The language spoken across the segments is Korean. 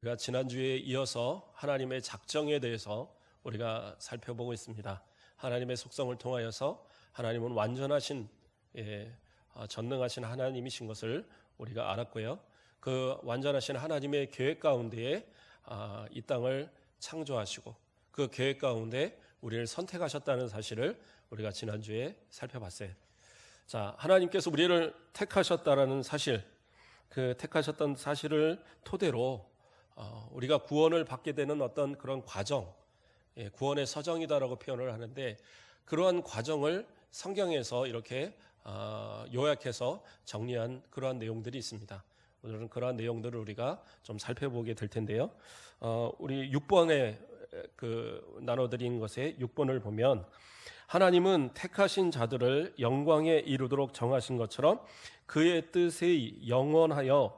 우리가 지난주에 이어서 하나님의 작정에 대해서 우리가 살펴보고 있습니다. 하나님의 속성을 통하여서 하나님은 완전하신 전능하신 하나님이신 것을 우리가 알았고요. 그 완전하신 하나님의 계획 가운데에 이 땅을 창조하시고 그 계획 가운데 우리를 선택하셨다는 사실을 우리가 지난주에 살펴봤어요. 자, 하나님께서 우리를 택하셨다라는 사실, 그 택하셨던 사실을 토대로 우리가 구원을 받게 되는 어떤 그런 과정, 구원의 서정이다라고 표현을 하는데, 그러한 과정을 성경에서 이렇게 요약해서 정리한 그러한 내용들이 있습니다. 오늘은 그러한 내용들을 우리가 좀 살펴보게 될 텐데요. 우리 6번에 나눠드린 것에 6번을 보면, 하나님은 택하신 자들을 영광에 이르도록 정하신 것처럼 그의 뜻에 영원하여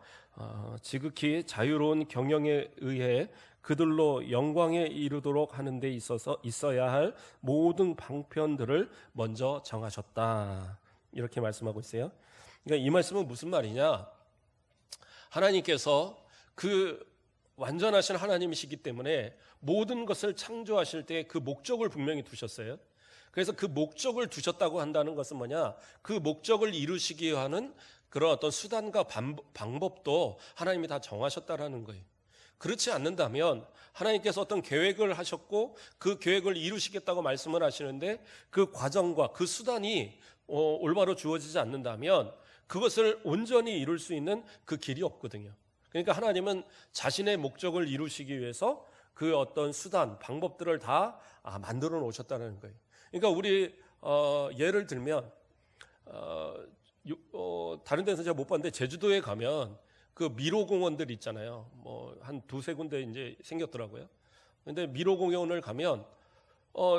지극히 자유로운 경영에 의해 그들로 영광에 이르도록 하는 데 있어서 있어야 할 모든 방편들을 먼저 정하셨다, 이렇게 말씀하고 있어요. 그러니까 이 말씀은 무슨 말이냐, 하나님께서 그 완전하신 하나님이시기 때문에 모든 것을 창조하실 때 그 목적을 분명히 두셨어요. 그래서 그 목적을 두셨다고 한다는 것은 뭐냐, 그 목적을 이루시기 위한 그런 어떤 수단과 방법도 하나님이 다 정하셨다라는 거예요. 그렇지 않는다면 하나님께서 어떤 계획을 하셨고 그 계획을 이루시겠다고 말씀을 하시는데 그 과정과 그 수단이 올바로 주어지지 않는다면 그것을 온전히 이룰 수 있는 그 길이 없거든요. 그러니까 하나님은 자신의 목적을 이루시기 위해서 그 어떤 수단, 방법들을 다 만들어 놓으셨다는 거예요. 그러니까 우리 예를 들면 다른 데서 제가 못 봤는데 제주도에 가면 그 미로공원들 있잖아요. 뭐 한 두세 군데 이제 생겼더라고요. 근데 미로공원을 가면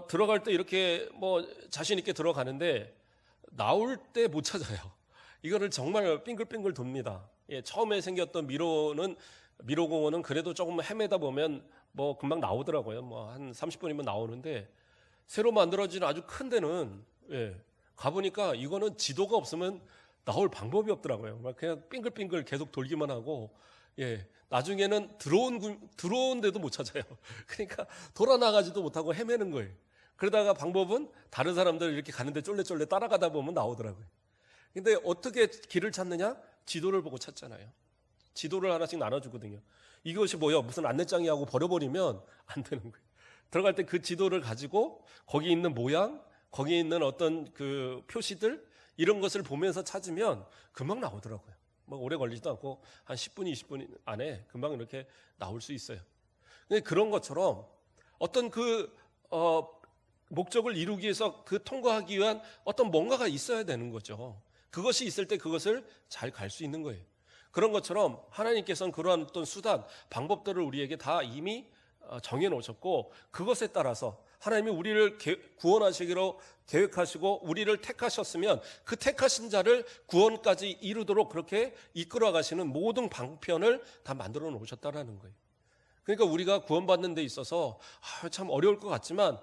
들어갈 때 이렇게 뭐 자신 있게 들어가는데 나올 때 못 찾아요. 이거를 정말 빙글빙글 돕니다. 처음에 생겼던 미로공원은 그래도 조금 헤매다 보면 뭐 금방 나오더라고요. 뭐 한 30분이면 나오는데, 새로 만들어진 아주 큰 데는 가보니까 이거는 지도가 없으면 나올 방법이 없더라고요. 막 그냥 빙글빙글 계속 돌기만 하고, 나중에는 들어온 데도 못 찾아요. 그러니까 돌아 나가지도 못하고 헤매는 거예요. 그러다가 방법은 다른 사람들 이렇게 가는데 쫄래쫄래 따라가다 보면 나오더라고요. 근데 어떻게 길을 찾느냐? 지도를 보고 찾잖아요. 지도를 하나씩 나눠주거든요. 이것이 뭐야? 무슨 안내장이하고 버려버리면 안 되는 거예요. 들어갈 때 그 지도를 가지고 거기 있는 모양, 거기 있는 어떤 그 표시들, 이런 것을 보면서 찾으면 금방 나오더라고요. 뭐 오래 걸리지도 않고 한 10분, 20분 안에 금방 이렇게 나올 수 있어요. 근데 그런 것처럼 어떤 목적을 이루기 위해서 통과하기 위한 어떤 뭔가가 있어야 되는 거죠. 그것이 있을 때 그것을 잘 갈 수 있는 거예요. 그런 것처럼 하나님께서는 그러한 어떤 수단, 방법들을 우리에게 다 이미 정해놓으셨고, 그것에 따라서 하나님이 우리를 구원하시기로 계획하시고 우리를 택하셨으면 그 택하신 자를 구원까지 이루도록 그렇게 이끌어 가시는 모든 방편을 다 만들어 놓으셨다는 거예요. 그러니까 우리가 구원받는 데 있어서 참 어려울 것 같지만,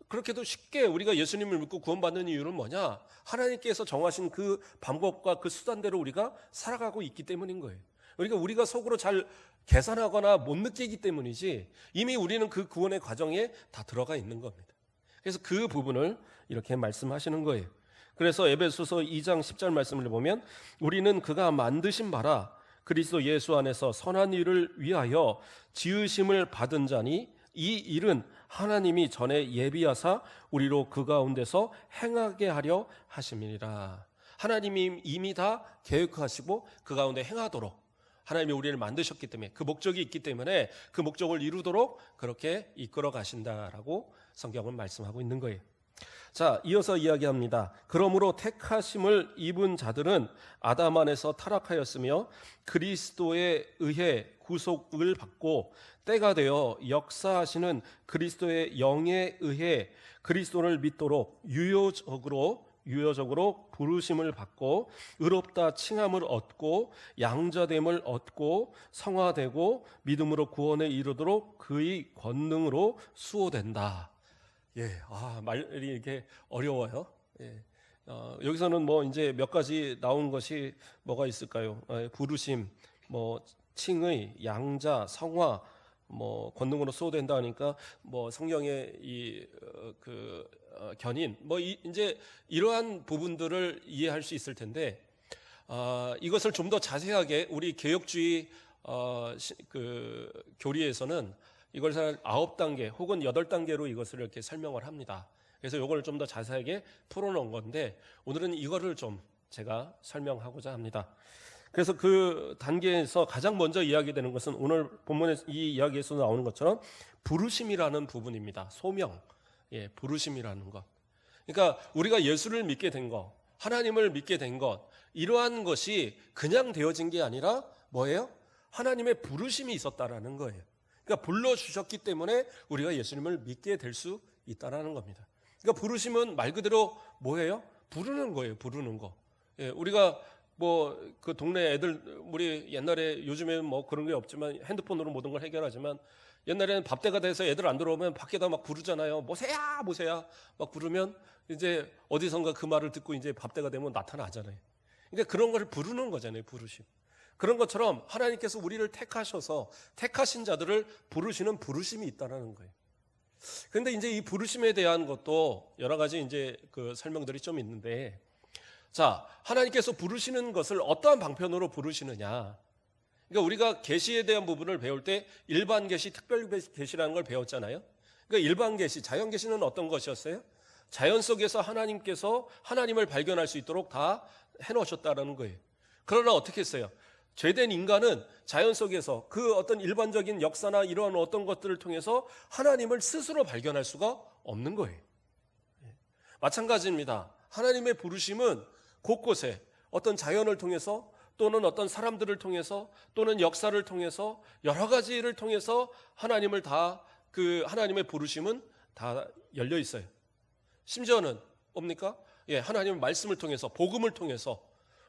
그렇게도 쉽게 우리가 예수님을 믿고 구원받는 이유는 뭐냐? 하나님께서 정하신 그 방법과 그 수단대로 우리가 살아가고 있기 때문인 거예요. 그러니까 우리가 속으로 잘 계산하거나 못 느끼기 때문이지, 이미 우리는 그 구원의 과정에 다 들어가 있는 겁니다. 그래서 그 부분을 이렇게 말씀하시는 거예요. 그래서 에베소서 2장 10절 말씀을 보면, 우리는 그가 만드신 바라 그리스도 예수 안에서 선한 일을 위하여 지으심을 받은 자니, 이 일은 하나님이 전에 예비하사 우리로 그 가운데서 행하게 하려 하심이니라. 하나님이 이미 다 계획하시고 그 가운데 행하도록 하나님이 우리를 만드셨기 때문에, 그 목적이 있기 때문에 그 목적을 이루도록 그렇게 이끌어 가신다라고 성경은 말씀하고 있는 거예요. 자, 이어서 이야기합니다. 그러므로 택하심을 입은 자들은 아담 안에서 타락하였으며 그리스도에 의해 구속을 받고 때가 되어 역사하시는 그리스도의 영에 의해 그리스도를 믿도록 유효적으로 부르심을 받고 의롭다 칭함을 얻고 양자됨을 얻고 성화되고 믿음으로 구원에 이르도록 그의 권능으로 수호된다. 말이 이렇게 어려워요. 여기서는 뭐 이제 몇 가지 나온 것이 뭐가 있을까요? 부르심, 뭐 칭의, 양자, 성화, 뭐 권능으로 수호된다 하니까 뭐 성경의 이 견인 뭐 이제 이러한 부분들을 이해할 수 있을 텐데 이것을 좀 더 자세하게 우리 개혁주의 교리에서는 이걸 9단계 혹은 8단계로 이것을 이렇게 설명을 합니다. 그래서 이걸 좀 더 자세하게 풀어놓은 건데 오늘은 이거를 좀 제가 설명하고자 합니다. 그래서 그 단계에서 가장 먼저 이야기되는 것은 오늘 본문에 이 이야기에서 나오는 것처럼 부르심이라는 부분입니다. 소명, 부르심이라는 것. 그러니까 우리가 예수를 믿게 된 것, 하나님을 믿게 된 것, 이러한 것이 그냥 되어진 게 아니라 뭐예요? 하나님의 부르심이 있었다라는 거예요. 그러니까 불러주셨기 때문에 우리가 예수님을 믿게 될 수 있다라는 겁니다. 그러니까 부르심은 말 그대로 뭐예요? 부르는 거예요. 부르는 거. 우리가 뭐 그 동네 애들 우리 옛날에 요즘에는 뭐 그런 게 없지만 핸드폰으로 모든 걸 해결하지만 옛날에는 밥때가 돼서 애들 안 들어오면 밖에다 막 부르잖아요. 모세야 모세야 막 부르면 이제 어디선가 그 말을 듣고 이제 밥때가 되면 나타나잖아요. 그러니까 그런 걸 부르는 거잖아요. 부르심. 그런 것처럼 하나님께서 우리를 택하셔서 택하신 자들을 부르시는 부르심이 있다라는 거예요. 그런데 이제 이 부르심에 대한 것도 여러 가지 이제 그 설명들이 좀 있는데, 자, 하나님께서 부르시는 것을 어떠한 방편으로 부르시느냐. 그러니까 우리가 계시에 대한 부분을 배울 때 일반 계시, 특별 계시라는 걸 배웠잖아요. 그러니까 일반 계시, 자연 계시는 어떤 것이었어요? 자연 속에서 하나님께서 하나님을 발견할 수 있도록 다 해놓으셨다라는 거예요. 그러나 어떻게 했어요? 죄된 인간은 자연 속에서 그 어떤 일반적인 역사나 이러한 어떤 것들을 통해서 하나님을 스스로 발견할 수가 없는 거예요. 마찬가지입니다. 하나님의 부르심은 곳곳에 어떤 자연을 통해서 또는 어떤 사람들을 통해서 또는 역사를 통해서 여러 가지를 통해서 하나님을 하나님의 부르심은 다 열려 있어요. 심지어는 뭡니까? 하나님의 말씀을 통해서 복음을 통해서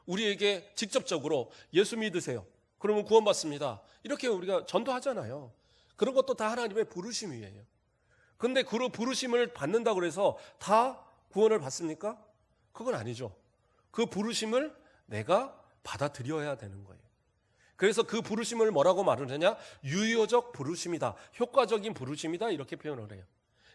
우리에게 직접적으로 예수 믿으세요. 그러면 구원받습니다. 이렇게 우리가 전도하잖아요. 그런 것도 다 하나님의 부르심이에요. 그런데 그 부르심을 받는다고 해서 다 구원을 받습니까? 그건 아니죠. 그 부르심을 내가 받아들여야 되는 거예요. 그래서 그 부르심을 뭐라고 말을 하냐? 유효적 부르심이다. 효과적인 부르심이다. 이렇게 표현을 해요.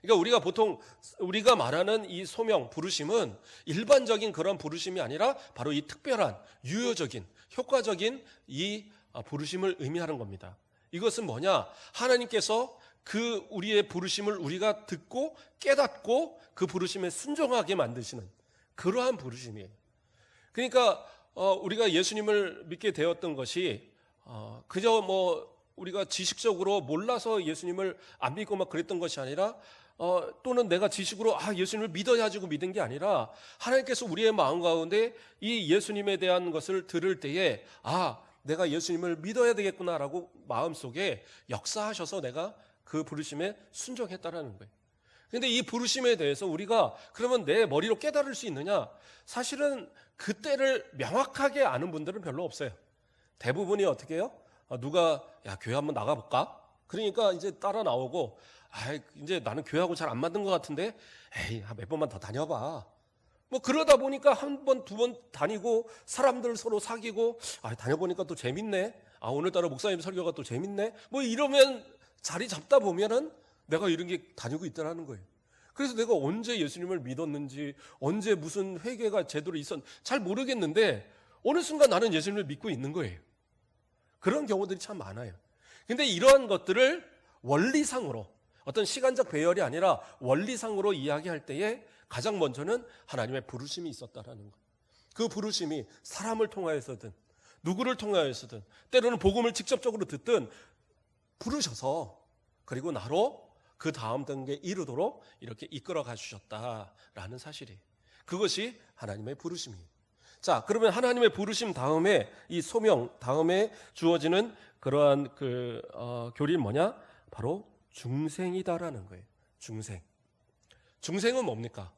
그러니까 우리가 보통 우리가 말하는 이 소명, 부르심은 일반적인 그런 부르심이 아니라 바로 이 특별한, 유효적인, 효과적인 이 부르심을 의미하는 겁니다. 이것은 뭐냐? 하나님께서 그 우리의 부르심을 우리가 듣고 깨닫고 그 부르심에 순종하게 만드시는 그러한 부르심이에요. 그러니까 우리가 예수님을 믿게 되었던 것이 그저 뭐 우리가 지식적으로 몰라서 예수님을 안 믿고 막 그랬던 것이 아니라 또는 내가 지식으로 예수님을 믿어야지고 믿은 게 아니라 하나님께서 우리의 마음 가운데 이 예수님에 대한 것을 들을 때에 내가 예수님을 믿어야 되겠구나라고 마음속에 역사하셔서 내가 그 부르심에 순종했다라는 거예요. 그런데 이 부르심에 대해서 우리가 그러면 내 머리로 깨달을 수 있느냐? 사실은 그때를 명확하게 아는 분들은 별로 없어요. 대부분이 어떻게 해요? 누가 교회 한번 나가볼까? 그러니까 이제 따라 나오고 이제 나는 교회하고 잘 안 맞는 것 같은데 몇 번만 더 다녀봐. 뭐 그러다 보니까 한 번, 두 번 다니고 사람들 서로 사귀고 다녀보니까 또 재밌네. 오늘따라 목사님 설교가 또 재밌네. 뭐 이러면 자리 잡다 보면은 내가 이런 게 다니고 있다는 거예요. 그래서 내가 언제 예수님을 믿었는지 언제 무슨 회개가 제대로 잘 모르겠는데 어느 순간 나는 예수님을 믿고 있는 거예요. 그런 경우들이 참 많아요. 근데 이러한 것들을 원리상으로 어떤 시간적 배열이 아니라 원리상으로 이야기할 때에 가장 먼저는 하나님의 부르심이 있었다라는 거예요. 그 부르심이 사람을 통하여서든 누구를 통하여서든 때로는 복음을 직접적으로 듣든 부르셔서 그리고 나로 그 다음 단계에 이르도록 이렇게 이끌어가 주셨다라는 사실이에요. 그것이 하나님의 부르심이에요. 자, 그러면 하나님의 부르심 다음에 이 소명 다음에 주어지는 그러한 교리는 뭐냐? 바로 중생이다라는 거예요. 중생은 뭡니까?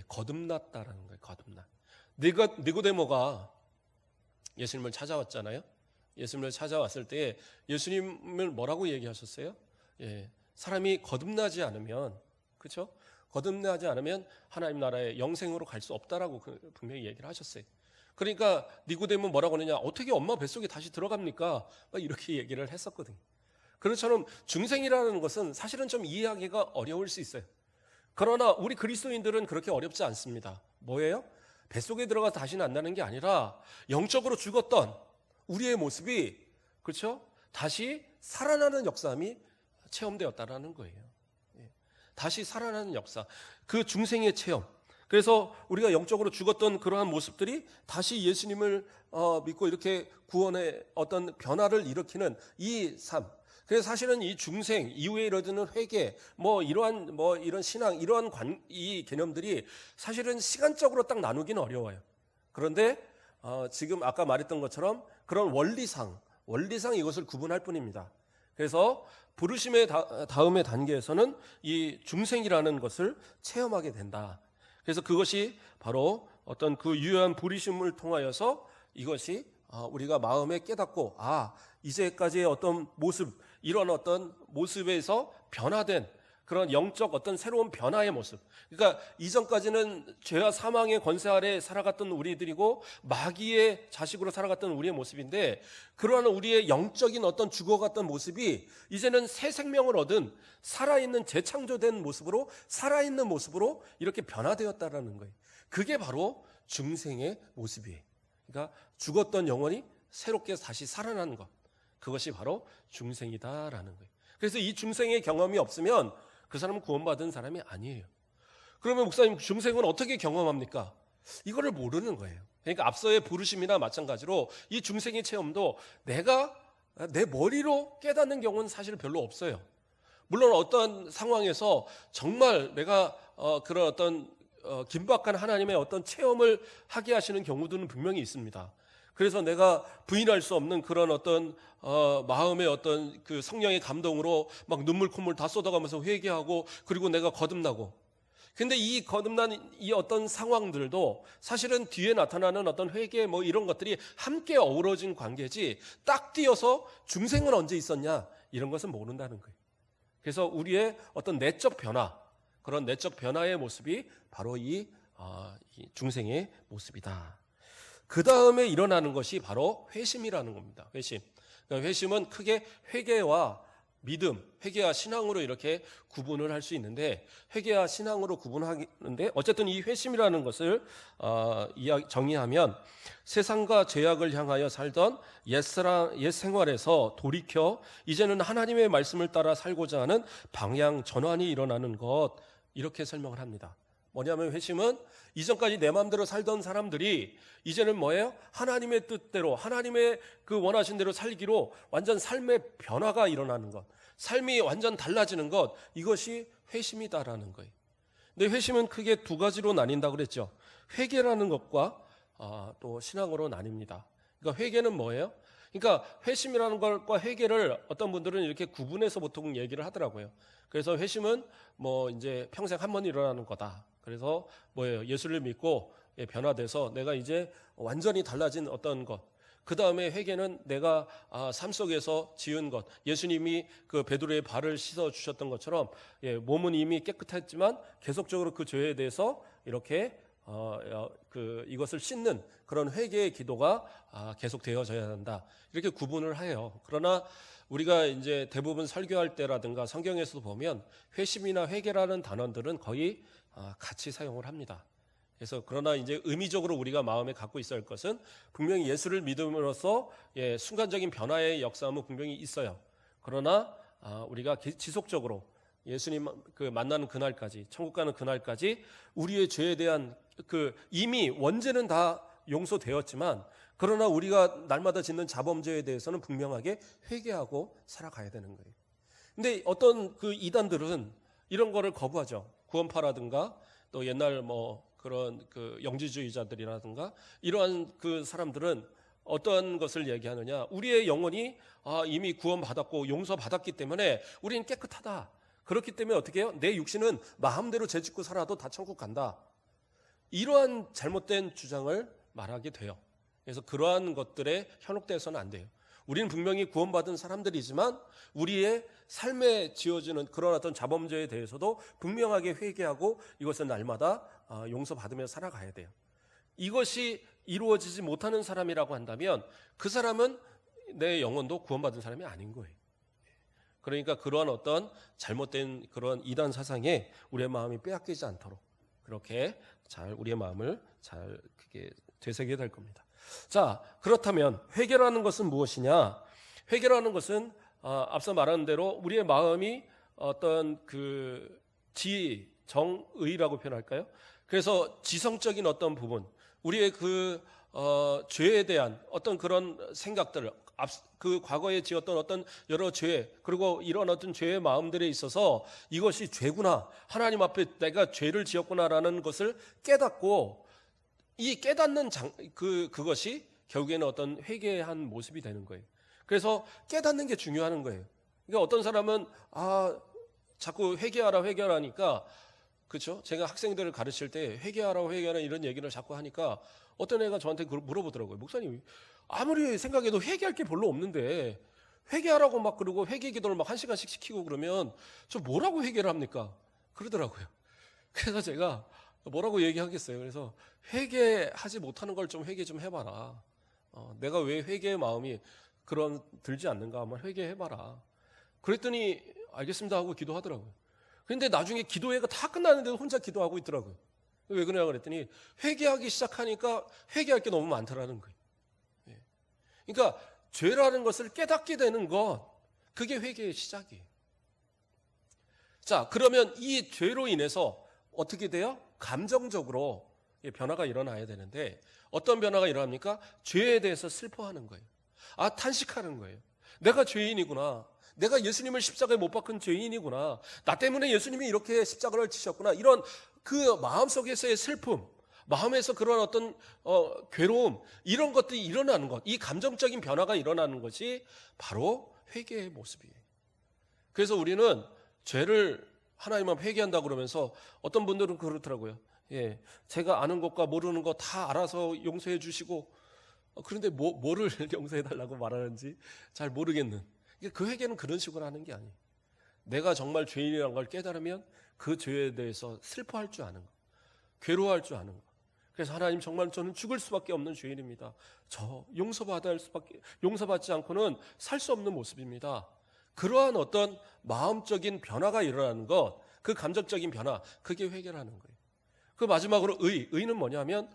거듭났다라는 거예요. 거듭나. 니고데모가 예수님을 찾아왔잖아요. 예수님을 찾아왔을 때 예수님을 뭐라고 얘기하셨어요? 사람이 거듭나지 않으면, 그렇죠? 거듭나지 않으면 하나님 나라의 영생으로 갈 수 없다라고 분명히 얘기를 하셨어요. 그러니까 니고데모는 뭐라고 하느냐? 어떻게 엄마 뱃속에 다시 들어갑니까? 막 이렇게 얘기를 했었거든요. 그것처럼 중생이라는 것은 사실은 좀 이해하기가 어려울 수 있어요. 그러나 우리 그리스도인들은 그렇게 어렵지 않습니다. 뭐예요? 뱃속에 들어가 다시는 안 나는 게 아니라 영적으로 죽었던 우리의 모습이, 그렇죠? 다시 살아나는 역사함이 체험되었다라는 거예요. 다시 살아나는 역사, 그 중생의 체험. 그래서 우리가 영적으로 죽었던 그러한 모습들이 다시 예수님을 믿고 이렇게 구원의 어떤 변화를 일으키는 이 삶. 그래서 사실은 이 중생 이후에 이루어지는 회개, 이런 신앙, 이러한 이 개념들이 사실은 시간적으로 딱 나누기는 어려워요. 그런데 지금 아까 말했던 것처럼 그런 원리상 이것을 구분할 뿐입니다. 그래서 부르심의 다음의 단계에서는 이 중생이라는 것을 체험하게 된다. 그래서 그것이 바로 어떤 그 유효한 부르심을 통하여서 이것이 우리가 마음에 깨닫고 이제까지의 어떤 모습, 이런 어떤 모습에서 변화된 그런 영적 어떤 새로운 변화의 모습. 그러니까 이전까지는 죄와 사망의 권세 아래 살아갔던 우리들이고 마귀의 자식으로 살아갔던 우리의 모습인데, 그러한 우리의 영적인 어떤 죽어갔던 모습이 이제는 새 생명을 얻은 살아있는 재창조된 모습으로, 살아있는 모습으로 이렇게 변화되었다라는 거예요. 그게 바로 중생의 모습이에요. 그러니까 죽었던 영혼이 새롭게 다시 살아나는 것, 그것이 바로 중생이다라는 거예요. 그래서 이 중생의 경험이 없으면 그 사람은 구원받은 사람이 아니에요. 그러면 목사님, 중생은 어떻게 경험합니까? 이거를 모르는 거예요. 그러니까 앞서의 부르심이나 마찬가지로 이 중생의 체험도 내가 내 머리로 깨닫는 경우는 사실 별로 없어요. 물론 어떤 상황에서 정말 내가 그런 어떤 긴박한 하나님의 어떤 체험을 하게 하시는 경우들은 분명히 있습니다. 그래서 내가 부인할 수 없는 그런 어떤 마음의 어떤 그 성령의 감동으로 막 눈물 콧물 다 쏟아가면서 회개하고, 그리고 내가 거듭나고. 근데 이 거듭난 이 어떤 상황들도 사실은 뒤에 나타나는 어떤 회개 이런 것들이 함께 어우러진 관계지, 딱 띄어서 중생은 언제 있었냐 이런 것은 모른다는 거예요. 그래서 우리의 어떤 내적 변화, 그런 내적 변화의 모습이 바로 이 중생의 모습이다. 그 다음에 일어나는 것이 바로 회심이라는 겁니다. 회심. 그러니까 회심은 크게 회개와 믿음, 회개와 신앙으로 이렇게 구분을 할 수 있는데, 회개와 신앙으로 구분하는데, 어쨌든 이 회심이라는 것을 정의하면 세상과 죄악을 향하여 살던 옛 생활에서 돌이켜 이제는 하나님의 말씀을 따라 살고자 하는 방향 전환이 일어나는 것, 이렇게 설명을 합니다. 뭐냐면 회심은 이전까지 내 마음대로 살던 사람들이 이제는 뭐예요? 하나님의 뜻대로, 하나님의 그 원하신 대로 살기로 완전 삶의 변화가 일어나는 것, 삶이 완전 달라지는 것, 이것이 회심이다라는 거예요. 근데 회심은 크게 두 가지로 나뉜다고 그랬죠. 회개라는 것과 또 신앙으로 나뉩니다. 그러니까 회개는 뭐예요? 그러니까 회심이라는 것과 회개를 어떤 분들은 이렇게 구분해서 보통 얘기를 하더라고요. 그래서 회심은 이제 평생 한 번 일어나는 거다. 그래서 뭐예요? 예수를 믿고 변화돼서 내가 이제 완전히 달라진 어떤 것. 그 다음에 회개는 내가 삶 속에서 지은 것. 예수님이 그 베드로의 발을 씻어 주셨던 것처럼 몸은 이미 깨끗했지만 계속적으로 그 죄에 대해서 이렇게 이것을 씻는 그런 회개의 기도가 계속 되어져야 한다. 이렇게 구분을 해요. 그러나 우리가 이제 대부분 설교할 때라든가 성경에서도 보면 회심이나 회개라는 단어들은 거의 같이 사용을 합니다. 그래서 그러나 이제 의미적으로 우리가 마음에 갖고 있어야 할 것은 분명히 예수를 믿음으로써 순간적인 변화의 역사함은 분명히 있어요. 그러나 우리가 지속적으로 예수님 만나는 그날까지, 천국 가는 그날까지 우리의 죄에 대한 이미 원죄는 다 용서되었지만, 그러나 우리가 날마다 짓는 자범죄에 대해서는 분명하게 회개하고 살아가야 되는 거예요. 근데 어떤 이단들은 이런 거를 거부하죠. 구원파라든가 또 옛날 그런 영지주의자들이라든가 이러한 그 사람들은 어떤 것을 얘기하느냐? 우리의 영혼이 이미 구원받았고 용서받았기 때문에 우리는 깨끗하다. 그렇기 때문에 어떻게 해요? 내 육신은 마음대로 죄짓고 살아도 다 천국 간다. 이러한 잘못된 주장을 말하게 돼요. 그래서 그러한 것들에 현혹돼서는 안 돼요. 우리는 분명히 구원받은 사람들이지만 우리의 삶에 지어지는 그런 어떤 자범죄에 대해서도 분명하게 회개하고 이것은 날마다 용서받으며 살아가야 돼요. 이것이 이루어지지 못하는 사람이라고 한다면 그 사람은 내 영혼도 구원받은 사람이 아닌 거예요. 그러니까 그러한 어떤 잘못된 그런 이단 사상에 우리의 마음이 빼앗기지 않도록 그렇게 잘 우리의 마음을 잘 그게 되새겨야 될 겁니다. 자, 그렇다면 회개라는 것은 무엇이냐? 회개라는 것은 앞서 말한 대로 우리의 마음이 어떤 그 정의라고 표현할까요? 그래서 지성적인 어떤 부분, 우리의 그 죄에 대한 어떤 그런 생각들, 그 과거에 지었던 어떤 여러 죄, 그리고 이런 어떤 죄의 마음들에 있어서 이것이 죄구나, 하나님 앞에 내가 죄를 지었구나라는 것을 깨닫고 이 깨닫는 그것이 결국에는 어떤 회개의 한 모습이 되는 거예요. 그래서 깨닫는 게 중요한 거예요. 그러니까 어떤 사람은 자꾸 회개하라니까, 그렇죠? 제가 학생들을 가르칠 때 회개하라 이런 얘기를 자꾸 하니까 어떤 애가 저한테 물어보더라고요. 목사님, 아무리 생각해도 회개할 게 별로 없는데 회개하라고 막 그러고 회개 기도를 막 1시간씩 시키고 그러면 저 뭐라고 회개를 합니까? 그러더라고요. 그래서 제가 뭐라고 얘기하겠어요. 그래서 회개하지 못하는 걸 좀 회개 좀 해봐라. 내가 왜 회개의 마음이 들지 않는가 한번 회개해봐라. 그랬더니 알겠습니다 하고 기도하더라고요. 그런데 나중에 기도회가 다 끝났는데도 혼자 기도하고 있더라고요. 왜 그러냐 그랬더니 회개하기 시작하니까 회개할 게 너무 많더라는 거예요. 그러니까 죄라는 것을 깨닫게 되는 것, 그게 회개의 시작이에요. 자, 그러면 이 죄로 인해서 어떻게 돼요? 감정적으로 변화가 일어나야 되는데 어떤 변화가 일어납니까? 죄에 대해서 슬퍼하는 거예요. 탄식하는 거예요. 내가 죄인이구나. 내가 예수님을 십자가에 못 박은 죄인이구나. 나 때문에 예수님이 이렇게 십자가를 지셨구나. 이런 그 마음속에서의 슬픔, 마음에서 그런 어떤 괴로움, 이런 것들이 일어나는 것, 이 감정적인 변화가 일어나는 것이 바로 회개의 모습이에요. 그래서 우리는 죄를 하나님 앞에 회개한다 그러면서 어떤 분들은 그렇더라고요. 제가 아는 것과 모르는 것 다 알아서 용서해 주시고, 그런데 뭐를 용서해 달라고 말하는지 잘 모르겠는. 그 회개는 그런 식으로 하는 게 아니에요. 내가 정말 죄인이라는 걸 깨달으면 그 죄에 대해서 슬퍼할 줄 아는 것, 괴로워할 줄 아는 것. 그래서 하나님, 정말 저는 죽을 수밖에 없는 죄인입니다. 저 용서받지 않고는 살 수 없는 모습입니다. 그러한 어떤 마음적인 변화가 일어나는 것, 그 감정적인 변화, 그게 회개라는 거예요. 그 마지막으로 의는 뭐냐면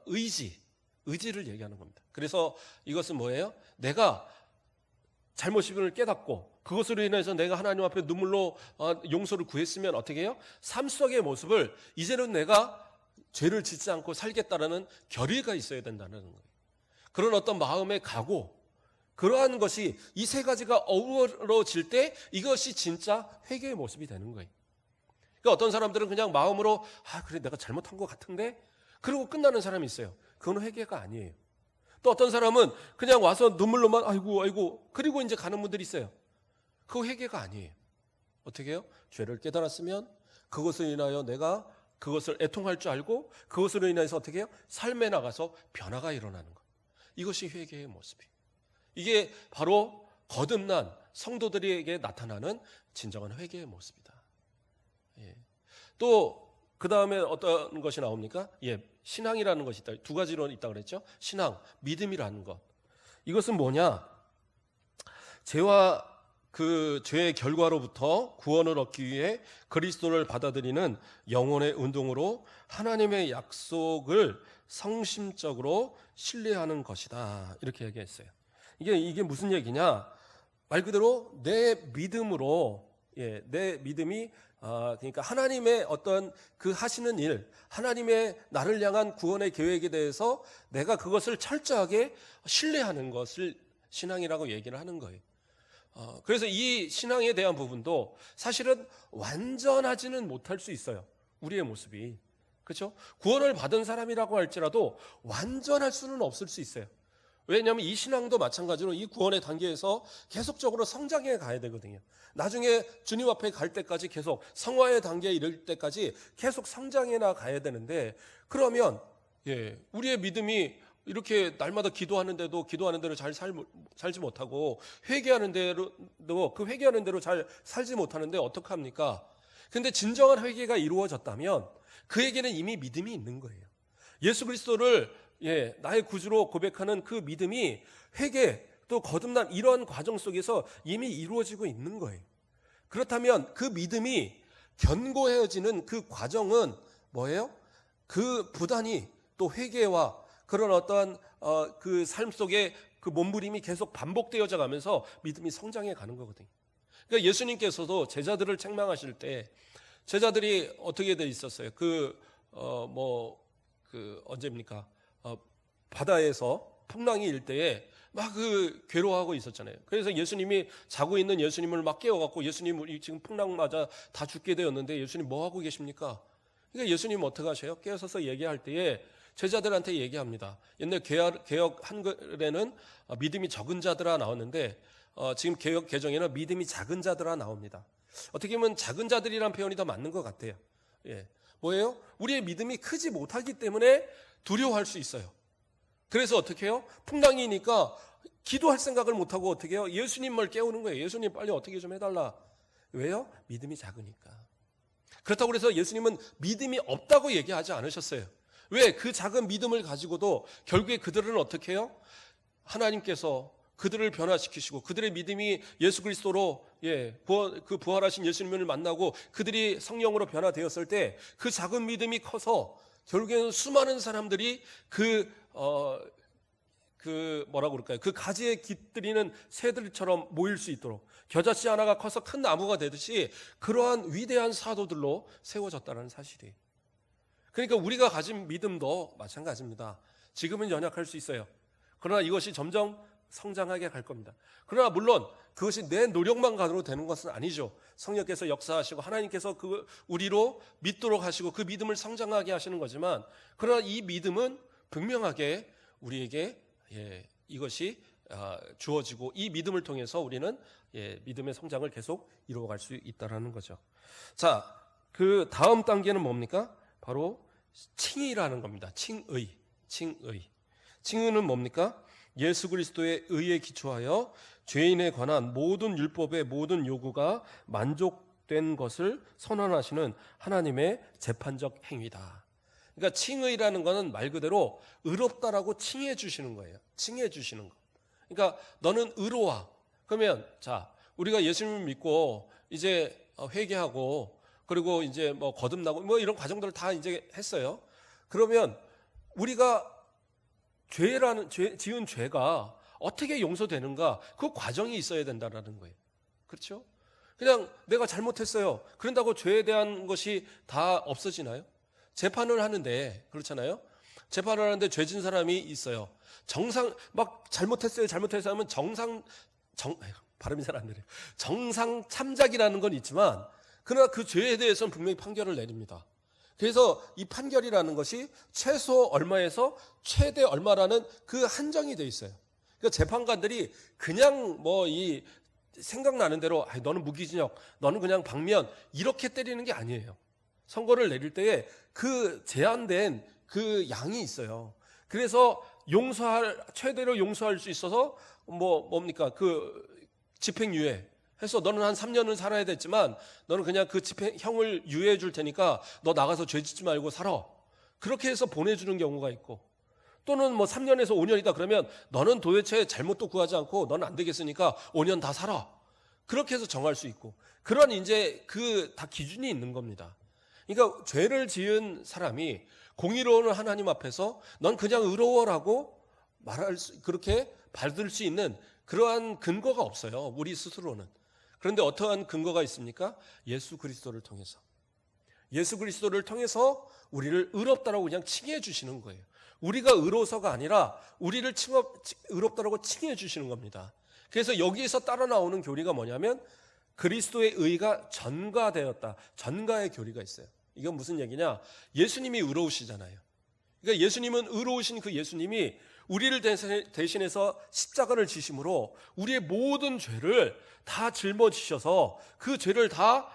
의지를 얘기하는 겁니다. 그래서 이것은 뭐예요? 내가 잘못임을 깨닫고 그것으로 인해서 내가 하나님 앞에 눈물로 용서를 구했으면 어떻게 해요? 삶 속의 모습을 이제는 내가 죄를 짓지 않고 살겠다라는 결의가 있어야 된다는 거예요. 그런 어떤 마음의 각오, 그러한 것이 이 세 가지가 어우러질 때 이것이 진짜 회개의 모습이 되는 거예요. 그러니까 어떤 사람들은 그냥 마음으로 그래 내가 잘못한 것 같은데 그러고 끝나는 사람이 있어요. 그건 회개가 아니에요. 또 어떤 사람은 그냥 와서 눈물로만 아이고 그리고 이제 가는 분들이 있어요. 그거 회개가 아니에요. 어떻게 해요? 죄를 깨달았으면 그것을 인하여 내가 그것을 애통할 줄 알고 그것으로 인해서 어떻게 해요? 삶에 나가서 변화가 일어나는 것. 이것이 회개의 모습이에요. 이게 바로 거듭난 성도들에게 나타나는 진정한 회개의 모습이다. 또 그 다음에 어떤 것이 나옵니까? 신앙이라는 것이 있다. 두 가지로 있다 그랬죠. 신앙, 믿음이라는 것. 이것은 뭐냐? 죄와 그 죄의 결과로부터 구원을 얻기 위해 그리스도를 받아들이는 영혼의 운동으로 하나님의 약속을 성심적으로 신뢰하는 것이다. 이렇게 얘기했어요. 이게 무슨 얘기냐? 말 그대로 내 믿음으로, 내 믿음이 그러니까 하나님의 어떤 그 하시는 일, 하나님의 나를 향한 구원의 계획에 대해서 내가 그것을 철저하게 신뢰하는 것을 신앙이라고 얘기를 하는 거예요. 그래서 이 신앙에 대한 부분도 사실은 완전하지는 못할 수 있어요. 우리의 모습이. 그렇죠? 구원을 받은 사람이라고 할지라도 완전할 수는 없을 수 있어요. 왜냐하면 이 신앙도 마찬가지로 이 구원의 단계에서 계속적으로 성장해 가야 되거든요. 나중에 주님 앞에 갈 때까지 계속 성화의 단계에 이를 때까지 계속 성장해 나가야 되는데, 그러면 우리의 믿음이 이렇게 날마다 기도하는데도 기도하는 대로 잘 살지 못하고 회개하는 대로 그 회개하는 대로 잘 살지 못하는데 어떡합니까? 근데 진정한 회개가 이루어졌다면 그에게는 이미 믿음이 있는 거예요. 예수 그리스도를 나의 구주로 고백하는 그 믿음이 회개, 또 거듭남 이런 과정 속에서 이미 이루어지고 있는 거예요. 그렇다면 그 믿음이 견고해지는 그 과정은 뭐예요? 그 부단히 또 회개와 그런 어떠한 그 삶 속에 그 몸부림이 계속 반복되어져 가면서 믿음이 성장해 가는 거거든요. 그러니까 예수님께서도 제자들을 책망하실 때 제자들이 어떻게 돼 있었어요? 언제입니까? 바다에서 풍랑이 일 때에 막 괴로워하고 있었잖아요. 그래서 예수님이 자고 있는 예수님을 막 깨워갖고 예수님 우리 지금 풍랑 맞아 다 죽게 되었는데 예수님 뭐 하고 계십니까? 그러니까 예수님 어떻게 하셔요? 깨어서서 얘기할 때에 제자들한테 얘기합니다. 옛날 개역 한글에는 믿음이 적은 자들아 나왔는데 지금 개역 개정에는 믿음이 작은 자들아 나옵니다. 어떻게 보면 작은 자들이란 표현이 더 맞는 것 같아요. 예. 뭐예요? 우리의 믿음이 크지 못하기 때문에 두려워할 수 있어요. 그래서 어떻게 해요? 풍랑이니까 기도할 생각을 못하고 어떻게 해요? 예수님을 깨우는 거예요. 예수님 빨리 어떻게 좀 해달라. 왜요? 믿음이 작으니까. 그렇다고 해서 예수님은 믿음이 없다고 얘기하지 않으셨어요. 왜? 그 작은 믿음을 가지고도 결국에 그들은 어떻게 해요? 하나님께서 그들을 변화시키시고 그들의 믿음이 예수 그리스도로 부활하신 예수님을 만나고 그들이 성령으로 변화되었을 때 그 작은 믿음이 커서 결국에는 수많은 사람들이 그 가지에 깃들이는 새들처럼 모일 수 있도록 겨자씨 하나가 커서 큰 나무가 되듯이 그러한 위대한 사도들로 세워졌다는 사실이에요. 그러니까 우리가 가진 믿음도 마찬가지입니다. 지금은 연약할 수 있어요. 그러나 이것이 점점 성장하게 갈 겁니다. 그러나 물론 그것이 내 노력만 가지고 되는 것은 아니죠. 성령께서 역사하시고 하나님께서 우리로 믿도록 하시고 그 믿음을 성장하게 하시는 거지만 그러나 이 믿음은 분명하게 우리에게 이것이 주어지고 이 믿음을 통해서 우리는 믿음의 성장을 계속 이루어갈 수 있다는 거죠. 자, 그 다음 단계는 뭡니까? 바로 칭의라는 겁니다. 칭의. 칭의는 뭡니까? 예수 그리스도의 의에 기초하여 죄인에 관한 모든 율법의 모든 요구가 만족된 것을 선언하시는 하나님의 재판적 행위다. 그러니까 칭의라는 것은 말 그대로 의롭다라고 칭해 주시는 거예요. 칭해 주시는 거. 그러니까 너는 의로워. 그러면 자, 우리가 예수님을 믿고 이제 회개하고 그리고 이제 뭐 거듭나고 뭐 이런 과정들을 다 이제 했어요. 그러면 우리가 지은 죄가 어떻게 용서되는가 그 과정이 있어야 된다는 거예요. 그렇죠? 그냥 내가 잘못했어요. 그런다고 죄에 대한 것이 다 없어지나요? 재판을 하는데 그렇잖아요. 재판을 하는데 죄진 사람이 있어요. 잘못했어요 하면 발음이 잘 안 되네요. 정상 참작이라는 건 있지만 그러나 그 죄에 대해서는 분명히 판결을 내립니다. 그래서 이 판결이라는 것이 최소 얼마에서 최대 얼마라는 그 한정이 돼 있어요. 그러니까 재판관들이 그냥 생각나는 대로 너는 무기징역, 너는 그냥 방면 이렇게 때리는 게 아니에요. 선고를 내릴 때에 그 제한된 그 양이 있어요. 그래서 최대로 용서할 수 있어서 그 집행유예 해서 너는 한 3년은 살아야 됐지만 너는 그냥 그 집행형을 유예해 줄 테니까 너 나가서 죄 짓지 말고 살아. 그렇게 해서 보내주는 경우가 있고 또는 3년에서 5년이다 그러면 너는 도대체 잘못도 구하지 않고 너는 안 되겠으니까 5년 다 살아. 그렇게 해서 정할 수 있고 그런 이제 다 기준이 있는 겁니다. 그러니까 죄를 지은 사람이 공의로운 하나님 앞에서 넌 그냥 의로워라고 그렇게 받을 수 있는 그러한 근거가 없어요. 우리 스스로는. 그런데 어떠한 근거가 있습니까? 예수 그리스도를 통해서. 예수 그리스도를 통해서 우리를 의롭다라고 그냥 칭해 주시는 거예요. 우리가 의로워서가 아니라 우리를 의롭다라고 칭해 주시는 겁니다. 그래서 여기에서 따라 나오는 교리가 뭐냐면 그리스도의 의가 전가되었다. 전가의 교리가 있어요. 이건 무슨 얘기냐? 예수님이 의로우시잖아요. 그러니까 예수님은 의로우신 그 예수님이 우리를 대신해서 십자가를 지심으로 우리의 모든 죄를 다 짊어지셔서 그 죄를 다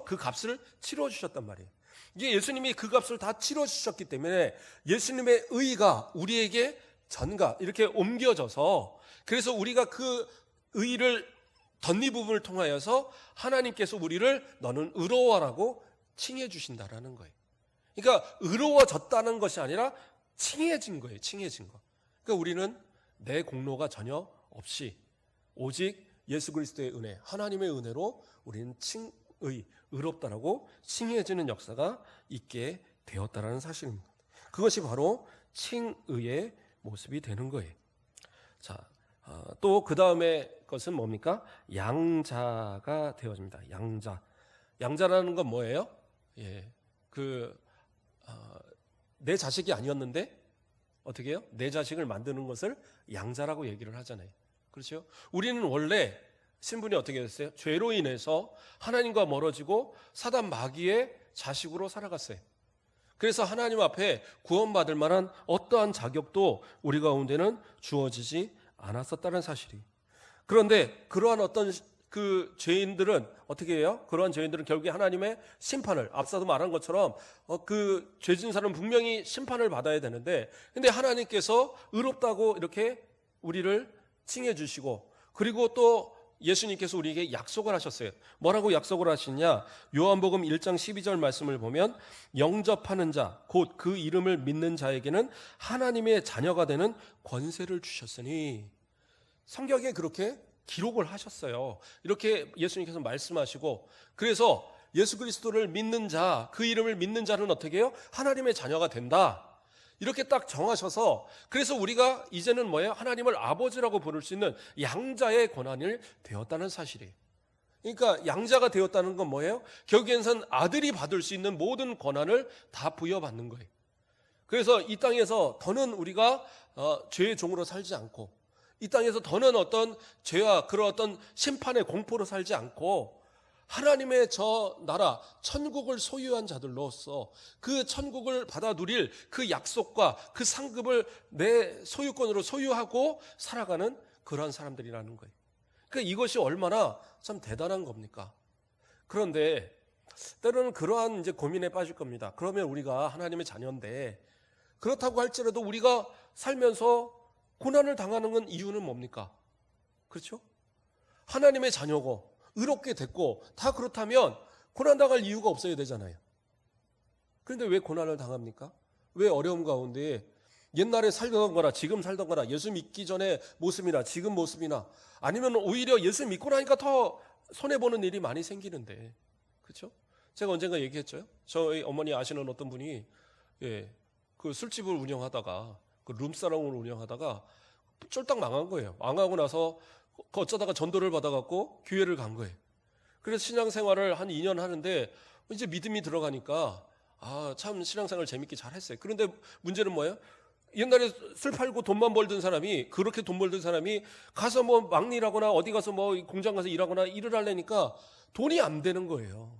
그 값을 치러 주셨단 말이에요. 이게 예수님이 그 값을 다 치러 주셨기 때문에 예수님의 의가 우리에게 이렇게 옮겨져서 그래서 우리가 그 의를 덧입음을 통하여서 하나님께서 우리를 너는 의로워라고 칭해 주신다라는 거예요. 그러니까 의로워졌다는 것이 아니라 칭해진 거예요. 칭해진 거. 그러니까 우리는 내 공로가 전혀 없이 오직 예수 그리스도의 은혜, 하나님의 은혜로 우리는 의롭다라고 칭해지는 역사가 있게 되었다라는 사실입니다. 그것이 바로 칭의의 모습이 되는 거예요. 자, 또 그 다음에 것은 뭡니까? 양자가 되어집니다. 양자라는 건 뭐예요? 내 자식이 아니었는데 어떻게 해요? 내 자식을 만드는 것을 양자라고 얘기를 하잖아요. 그렇죠? 우리는 원래 신분이 어떻게 됐어요? 죄로 인해서 하나님과 멀어지고 사단 마귀의 자식으로 살아갔어요. 그래서 하나님 앞에 구원받을 만한 어떠한 자격도 우리 가운데는 주어지지 않았었다는 사실이. 그런데 그러한 어떤 그 죄인들은 어떻게 해요? 그러한 죄인들은 결국에 하나님의 심판을, 앞서도 말한 것처럼 그 죄진 사람은 분명히 심판을 받아야 되는데, 근데 하나님께서 의롭다고 이렇게 우리를 칭해 주시고, 그리고 또 예수님께서 우리에게 약속을 하셨어요. 뭐라고 약속을 하시냐? 요한복음 1장 12절 말씀을 보면 영접하는 자, 곧 그 이름을 믿는 자에게는 하나님의 자녀가 되는 권세를 주셨으니, 성경에 그렇게 기록을 하셨어요. 이렇게 예수님께서 말씀하시고, 그래서 예수 그리스도를 믿는 자, 그 이름을 믿는 자는 어떻게 해요? 하나님의 자녀가 된다. 이렇게 딱 정하셔서, 그래서 우리가 이제는 뭐예요? 하나님을 아버지라고 부를 수 있는 양자의 권한을 되었다는 사실이에요. 그러니까 양자가 되었다는 건 뭐예요? 결국에는 아들이 받을 수 있는 모든 권한을 다 부여받는 거예요. 그래서 이 땅에서 더는 우리가 죄의 종으로 살지 않고, 이 땅에서 더는 어떤 죄와 그런 어떤 심판의 공포로 살지 않고, 하나님의 저 나라 천국을 소유한 자들로서 그 천국을 받아 누릴 그 약속과 그 상급을 내 소유권으로 소유하고 살아가는 그러한 사람들이라는 거예요. 그러니까 이것이 얼마나 참 대단한 겁니까? 그런데 때로는 그러한 이제 고민에 빠질 겁니다. 그러면 우리가 하나님의 자녀인데, 그렇다고 할지라도 우리가 살면서 고난을 당하는 건 이유는 뭡니까? 그렇죠? 하나님의 자녀고 의롭게 됐고 다 그렇다면 고난당할 이유가 없어야 되잖아요. 그런데 왜 고난을 당합니까? 왜 어려움 가운데 옛날에 살던 거나 지금 살던 거나 예수 믿기 전에 모습이나 지금 모습이나, 아니면 오히려 예수 믿고 나니까 더 손해보는 일이 많이 생기는데, 그렇죠? 제가 언젠가 얘기했죠. 저희 어머니 아시는 어떤 분이 그 술집을 운영하다가, 그 룸사롱을 운영하다가 쫄딱 망한 거예요. 망하고 나서 어쩌다가 전도를 받아갖고 교회를 간 거예요. 그래서 신앙생활을 한 2년 하는데 이제 믿음이 들어가니까 참 신앙생활 재밌게 잘 했어요. 그런데 문제는 뭐예요? 옛날에 술 팔고 돈만 벌던 사람이, 그렇게 돈 벌던 사람이 가서 뭐 막일하거나 어디 가서 뭐 공장 가서 일하거나 일을 하려니까 돈이 안 되는 거예요.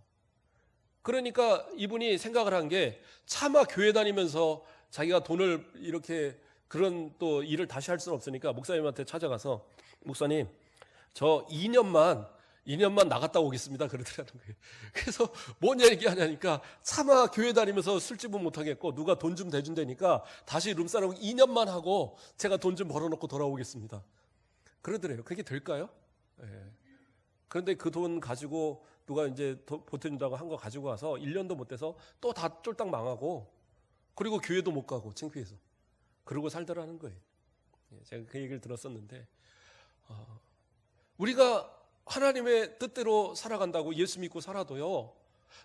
그러니까 이분이 생각을 한 게, 차마 교회 다니면서 자기가 돈을 이렇게 그런 또 일을 다시 할 수는 없으니까 목사님한테 찾아가서, 목사님 저 2년만 나갔다 오겠습니다 그러더라는 거예요. 그래서 뭔 얘기하냐니까, 차마 교회 다니면서 술집은 못하겠고 누가 돈 좀 대준다니까 다시 룸사롱 2년만 하고 제가 돈 좀 벌어놓고 돌아오겠습니다 그러더래요. 그게 될까요? 그런데 그 돈 가지고 누가 이제 보태준다고 한 거 가지고 와서 1년도 못 돼서 또 다 쫄딱 망하고, 그리고 교회도 못 가고 창피해서 그러고 살더라는 거예요. 제가 그 얘기를 들었었는데, 우리가 하나님의 뜻대로 살아간다고 예수 믿고 살아도요,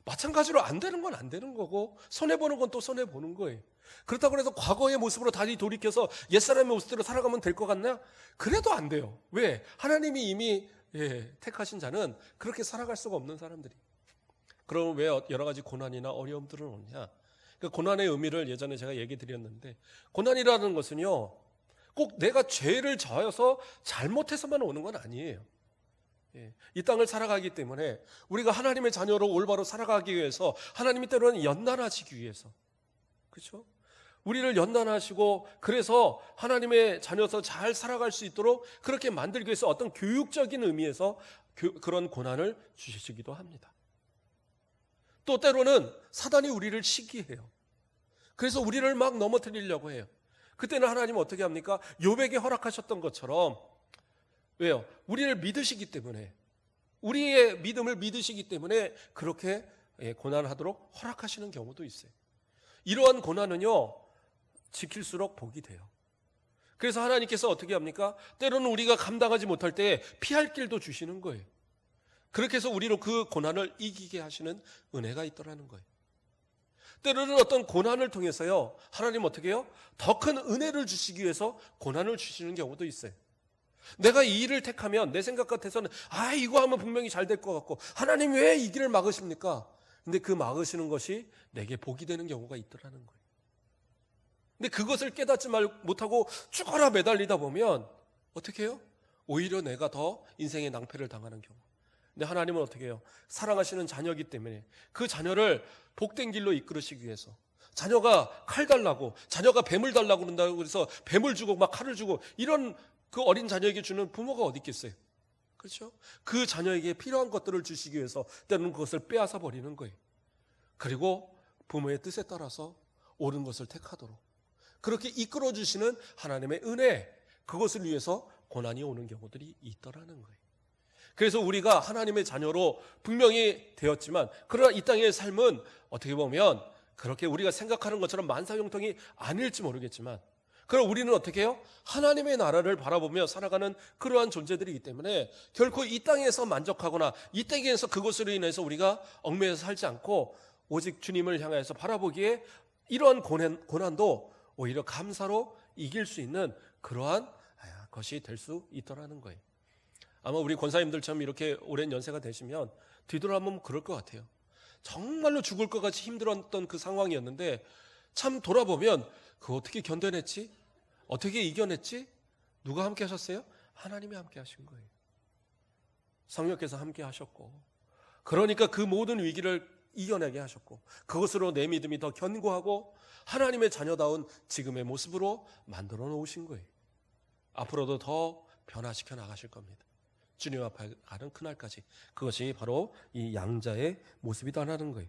마찬가지로 안 되는 건 안 되는 거고 손해보는 건 또 손해보는 거예요. 그렇다고 해서 과거의 모습으로 다시 돌이켜서 옛사람의 모습대로 살아가면 될 것 같나? 그래도 안 돼요. 왜? 하나님이 이미 택하신 자는 그렇게 살아갈 수가 없는 사람들이. 그럼 왜 여러 가지 고난이나 어려움들은 오냐? 그 고난의 의미를 예전에 제가 얘기 드렸는데, 고난이라는 것은요 꼭 내가 죄를 저어서 잘못해서만 오는 건 아니에요. 이 땅을 살아가기 때문에 우리가 하나님의 자녀로 올바로 살아가기 위해서, 하나님이 때로는 연단하시기 위해서, 그렇죠? 우리를 연단하시고, 그래서 하나님의 자녀로서 잘 살아갈 수 있도록 그렇게 만들기 위해서 어떤 교육적인 의미에서 그런 고난을 주시기도 합니다. 또 때로는 사단이 우리를 시기해요. 그래서 우리를 막 넘어뜨리려고 해요. 그때는 하나님은 어떻게 합니까? 욥에게 허락하셨던 것처럼, 왜요? 우리를 믿으시기 때문에, 우리의 믿음을 믿으시기 때문에 그렇게 고난하도록 허락하시는 경우도 있어요. 이러한 고난은요 지킬수록 복이 돼요. 그래서 하나님께서 어떻게 합니까? 때로는 우리가 감당하지 못할 때 피할 길도 주시는 거예요. 그렇게 해서 우리로 그 고난을 이기게 하시는 은혜가 있더라는 거예요. 때로는 어떤 고난을 통해서요, 하나님 어떻게 해요? 더 큰 은혜를 주시기 위해서 고난을 주시는 경우도 있어요. 내가 이 일을 택하면 내 생각 같아서는 이거 하면 분명히 잘 될 것 같고, 하나님 왜 이 길을 막으십니까? 근데 그 막으시는 것이 내게 복이 되는 경우가 있더라는 거예요. 근데 그것을 깨닫지 못하고 죽어라 매달리다 보면 어떻게 해요? 오히려 내가 더 인생의 낭패를 당하는 경우. 근데 하나님은 어떻게 해요? 사랑하시는 자녀이기 때문에 그 자녀를 복된 길로 이끌으시기 위해서, 자녀가 칼 달라고, 자녀가 뱀을 달라고 그런다고 해서 뱀을 주고 막 칼을 주고, 이런 그 어린 자녀에게 주는 부모가 어디 있겠어요? 그렇죠? 그 자녀에게 필요한 것들을 주시기 위해서 때로는 그것을 빼앗아 버리는 거예요. 그리고 부모의 뜻에 따라서 옳은 것을 택하도록 그렇게 이끌어 주시는 하나님의 은혜, 그것을 위해서 고난이 오는 경우들이 있더라는 거예요. 그래서 우리가 하나님의 자녀로 분명히 되었지만, 그러나 이 땅의 삶은 어떻게 보면 그렇게 우리가 생각하는 것처럼 만사형통이 아닐지 모르겠지만, 그럼 우리는 어떻게 해요? 하나님의 나라를 바라보며 살아가는 그러한 존재들이기 때문에 결코 이 땅에서 만족하거나 이 땅에서 그것으로 인해서 우리가 얽매여서 살지 않고, 오직 주님을 향해서 바라보기에 이러한 고난도 오히려 감사로 이길 수 있는 그러한 것이 될 수 있더라는 거예요. 아마 우리 권사님들처럼 이렇게 오랜 연세가 되시면 뒤돌아보면 그럴 것 같아요. 정말로 죽을 것 같이 힘들었던 그 상황이었는데 참 돌아보면 그거 어떻게 견뎌냈지? 어떻게 이겨냈지? 누가 함께 하셨어요? 하나님이 함께 하신 거예요. 성령께서 함께 하셨고, 그러니까 그 모든 위기를 이겨내게 하셨고, 그것으로 내 믿음이 더 견고하고 하나님의 자녀다운 지금의 모습으로 만들어 놓으신 거예요. 앞으로도 더 변화시켜 나가실 겁니다. 주님 앞에 가는 그날까지. 그것이 바로 이 양자의 모습이다라는 거예요.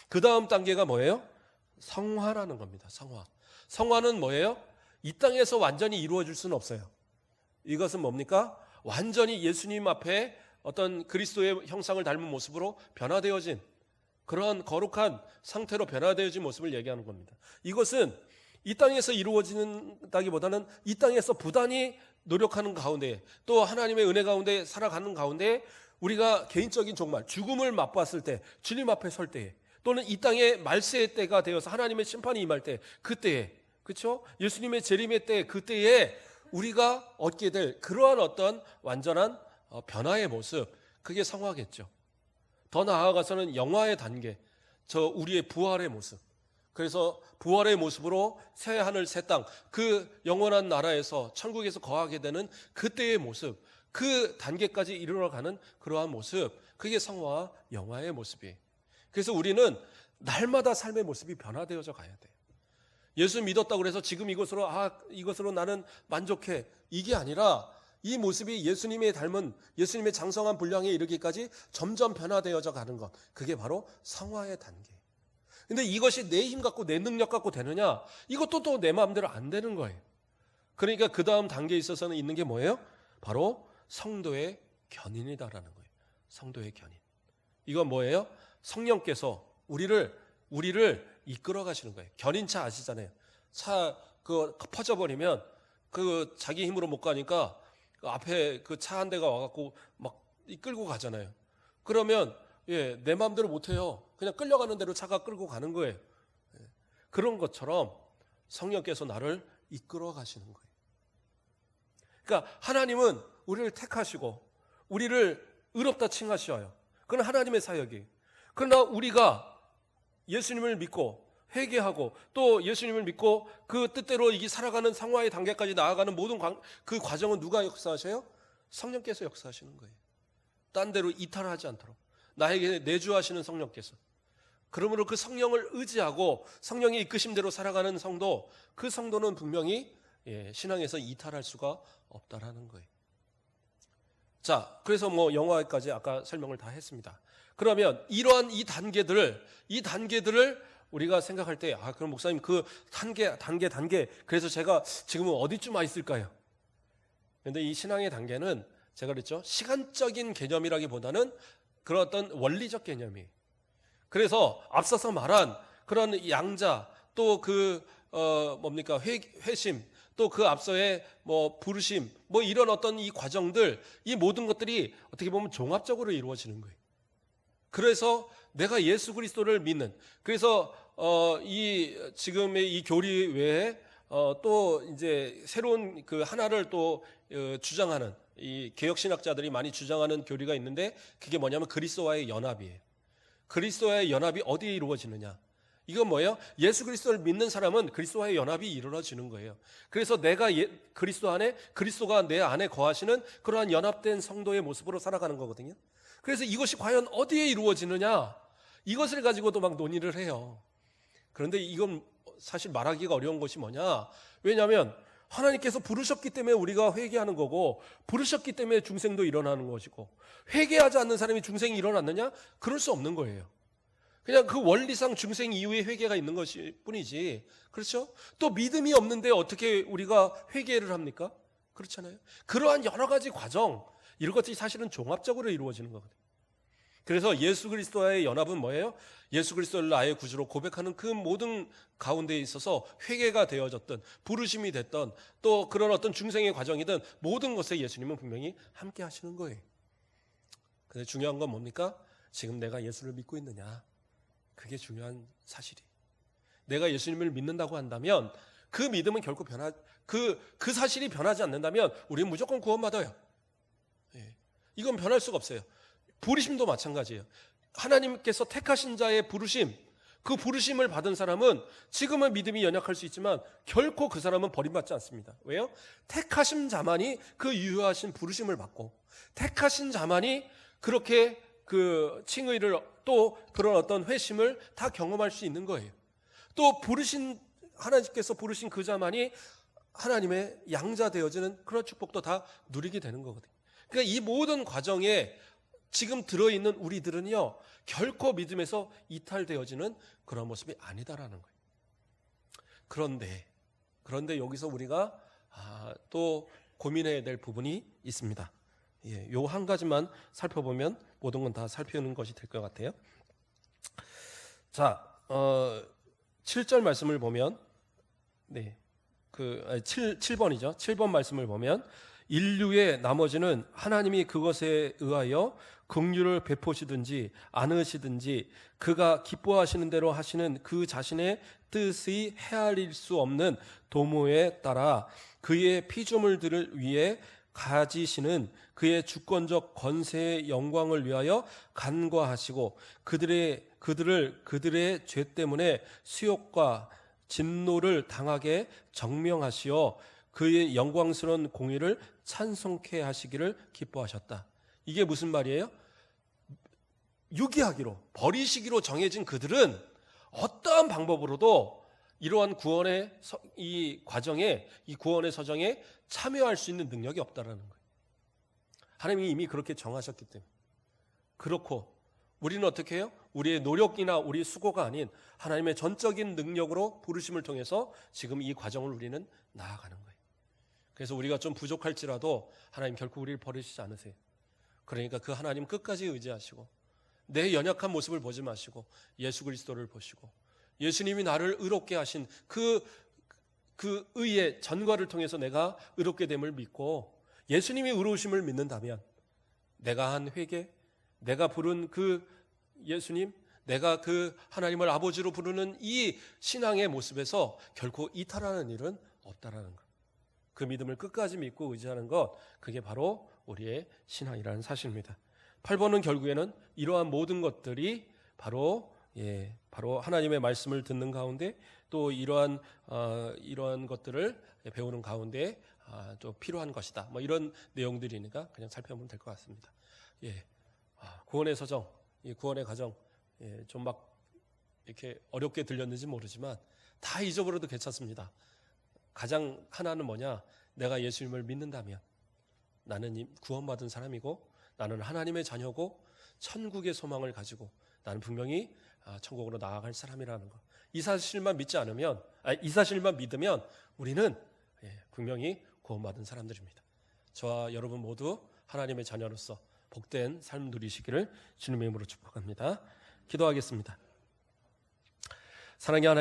그 다음 단계가 뭐예요? 성화라는 겁니다. 성화. 성화는 뭐예요? 이 땅에서 완전히 이루어질 수는 없어요. 이것은 뭡니까? 완전히 예수님 앞에 어떤 그리스도의 형상을 닮은 모습으로 변화되어진 그런 거룩한 상태로 변화되어진 모습을 얘기하는 겁니다. 이것은 이 땅에서 이루어진다기보다는 이 땅에서 부단히 노력하는 가운데, 또 하나님의 은혜 가운데 살아가는 가운데 우리가 개인적인 종말, 죽음을 맛봤을 때, 주님 앞에 설 때에, 또는 이 땅의 말세의 때가 되어서 하나님의 심판이 임할 때, 그때에, 그렇죠? 예수님의 재림의 때, 그때에 우리가 얻게 될 그러한 어떤 완전한 변화의 모습, 그게 성화겠죠. 더 나아가서는 영화의 단계, 우리의 부활의 모습. 그래서 부활의 모습으로 새 하늘 새 땅, 그 영원한 나라에서 천국에서 거하게 되는 그때의 모습, 그 단계까지 이르러가는 그러한 모습, 그게 성화와 영화의 모습이에요. 그래서 우리는 날마다 삶의 모습이 변화되어져 가야 돼요. 예수 믿었다고 해서 지금 이것으로 나는 만족해, 이게 아니라 이 모습이 예수님의 닮은, 예수님의 장성한 분량에 이르기까지 점점 변화되어져 가는 것, 그게 바로 성화의 단계. 근데 이것이 내 힘 갖고 내 능력 갖고 되느냐? 이것도 또 내 마음대로 안 되는 거예요. 그러니까 그 다음 단계에 있어서는 있는 게 뭐예요? 바로 성도의 견인이다라는 거예요. 성도의 견인. 이건 뭐예요? 성령께서 우리를 이끌어 가시는 거예요. 견인차 아시잖아요. 차 퍼져버리면 자기 힘으로 못 가니까 그 앞에 그 차 한 대가 와갖고 막 끌고 가잖아요. 그러면 내 마음대로 못 해요. 그냥 끌려가는 대로 차가 끌고 가는 거예요. 그런 것처럼 성령께서 나를 이끌어 가시는 거예요. 그러니까 하나님은 우리를 택하시고 우리를 의롭다 칭하셔요. 그건 하나님의 사역이에요. 그러나 우리가 예수님을 믿고 회개하고 또 예수님을 믿고 그 뜻대로 이게 살아가는 상황의 단계까지 나아가는 모든 그 과정은 누가 역사하셔요? 성령께서 역사하시는 거예요. 딴 데로 이탈하지 않도록 나에게 내주하시는 성령께서. 그러므로 그 성령을 의지하고 성령의 이끄심대로 살아가는 성도, 그 성도는 분명히 신앙에서 이탈할 수가 없다라는 거예요. 자, 그래서 영화까지 아까 설명을 다 했습니다. 그러면 이러한 이 단계들을 우리가 생각할 때, 그럼 목사님 그 단계, 그래서 제가 지금은 어디쯤 와 있을까요? 그런데 이 신앙의 단계는 제가 그랬죠. 시간적인 개념이라기보다는 그런 어떤 원리적 개념이에요. 그래서 앞서서 말한 그런 양자, 또 회심, 또 그 앞서의 뭐 부르심, 뭐 이런 어떤 이 과정들, 이 모든 것들이 어떻게 보면 종합적으로 이루어지는 거예요. 그래서 내가 예수 그리스도를 믿는, 그래서 이 지금의 이 교리 외에 또 이제 새로운 그 하나를 또 주장하는 이 개혁 신학자들이 많이 주장하는 교리가 있는데, 그게 뭐냐면 그리스도와의 연합이에요. 그리스도와의 연합이 어디에 이루어지느냐? 이건 뭐예요? 예수 그리스도를 믿는 사람은 그리스도와의 연합이 이루어지는 거예요. 그래서 내가 그리스도 안에, 그리스도가 내 안에 거하시는 그러한 연합된 성도의 모습으로 살아가는 거거든요. 그래서 이것이 과연 어디에 이루어지느냐? 이것을 가지고도 막 논의를 해요. 그런데 이건 사실 말하기가 어려운 것이 뭐냐? 왜냐하면 하나님께서 부르셨기 때문에 우리가 회개하는 거고, 부르셨기 때문에 중생도 일어나는 것이고, 회개하지 않는 사람이 중생이 일어났느냐? 그럴 수 없는 거예요. 그냥 그 원리상 중생 이후에 회개가 있는 것일 뿐이지. 그렇죠? 또 믿음이 없는데 어떻게 우리가 회개를 합니까? 그렇잖아요. 그러한 여러 가지 과정, 이런 것들이 사실은 종합적으로 이루어지는 거거든요. 그래서 예수 그리스도와의 연합은 뭐예요? 예수 그리스도를 나의 구주로 고백하는 그 모든 가운데에 있어서 회개가 되어졌든, 부르심이 됐든, 또 그런 어떤 중생의 과정이든 모든 것에 예수님은 분명히 함께 하시는 거예요. 근데 중요한 건 뭡니까? 지금 내가 예수를 믿고 있느냐? 그게 중요한 사실이. 내가 예수님을 믿는다고 한다면 그 믿음은 결코 그 사실이 변하지 않는다면 우리는 무조건 구원받아요. 이건 변할 수가 없어요. 부르심도 마찬가지예요. 하나님께서 택하신 자의 부르심, 그 부르심을 받은 사람은 지금은 믿음이 연약할 수 있지만 결코 그 사람은 버림받지 않습니다. 왜요? 택하신 자만이 그 유효하신 부르심을 받고, 택하신 자만이 그렇게 그 칭의를, 또 그런 어떤 회심을 다 경험할 수 있는 거예요. 또 하나님께서 부르신 그 자만이 하나님의 양자 되어지는 그런 축복도 다 누리게 되는 거거든요. 그러니까 이 모든 과정에 지금 들어있는 우리들은요, 결코 믿음에서 이탈되어지는 그런 모습이 아니다라는 거예요. 그런데 여기서 우리가 또 고민해야 될 부분이 있습니다. 요 한 가지만 살펴보면 모든 건 다 살피는 것이 될 것 같아요. 자, 7절 말씀을 보면, 7번이죠. 7번 말씀을 보면, 인류의 나머지는 하나님이 그것에 의하여 긍휼을 베푸시든지 안으시든지 그가 기뻐하시는 대로 하시는 그 자신의 뜻이 헤아릴 수 없는 도모에 따라 그의 피조물들을 위해 가지시는 그의 주권적 권세의 영광을 위하여 간과하시고 그들의 죄 때문에 수욕과 진노를 당하게 정명하시어 그의 영광스러운 공의를 찬송케 하시기를 기뻐하셨다. 이게 무슨 말이에요? 유기하기로, 버리시기로 정해진 그들은 어떠한 방법으로도 이러한 구원의 이 과정에, 이 구원의 서정에 참여할 수 있는 능력이 없다라는 거예요. 하나님이 이미 그렇게 정하셨기 때문에. 그렇고 우리는 어떻게 해요? 우리의 노력이나 우리 수고가 아닌 하나님의 전적인 능력으로 부르심을 통해서 지금 이 과정을 우리는 나아가는 거예요. 그래서 우리가 좀 부족할지라도 하나님 결코 우리를 버리시지 않으세요. 그러니까 그 하나님 끝까지 의지하시고, 내 연약한 모습을 보지 마시고 예수 그리스도를 보시고, 예수님이 나를 의롭게 하신 그 의의 전과를 통해서 내가 의롭게 됨을 믿고 예수님이 의로우심을 믿는다면, 내가 한 회개, 내가 부른 그 예수님, 내가 그 하나님을 아버지로 부르는 이 신앙의 모습에서 결코 이탈하는 일은 없다라는 것. 그 믿음을 끝까지 믿고 의지하는 것, 그게 바로 우리의 신앙이라는 사실입니다. 8번은 결국에는 이러한 모든 것들이 바로 하나님의 말씀을 듣는 가운데, 또 이러한 것들을 배우는 가운데 좀 필요한 것이다. 뭐 이런 내용들이니까 그냥 살펴보면 될 것 같습니다. 구원의 서정, 이 구원의 과정, 좀 막 이렇게 어렵게 들렸는지 모르지만 다 잊어버려도 괜찮습니다. 가장 하나는 뭐냐? 내가 예수님을 믿는다면 나는 구원받은 사람이고, 나는 하나님의 자녀고, 천국의 소망을 가지고 나는 분명히 천국으로 나아갈 사람이라는 것. 이 사실만 믿으면 우리는 분명히 구원받은 사람들입니다. 저와 여러분 모두 하나님의 자녀로서 복된 삶 누리시기를 주님의 이름으로 축복합니다. 기도하겠습니다. 사랑의 하나님,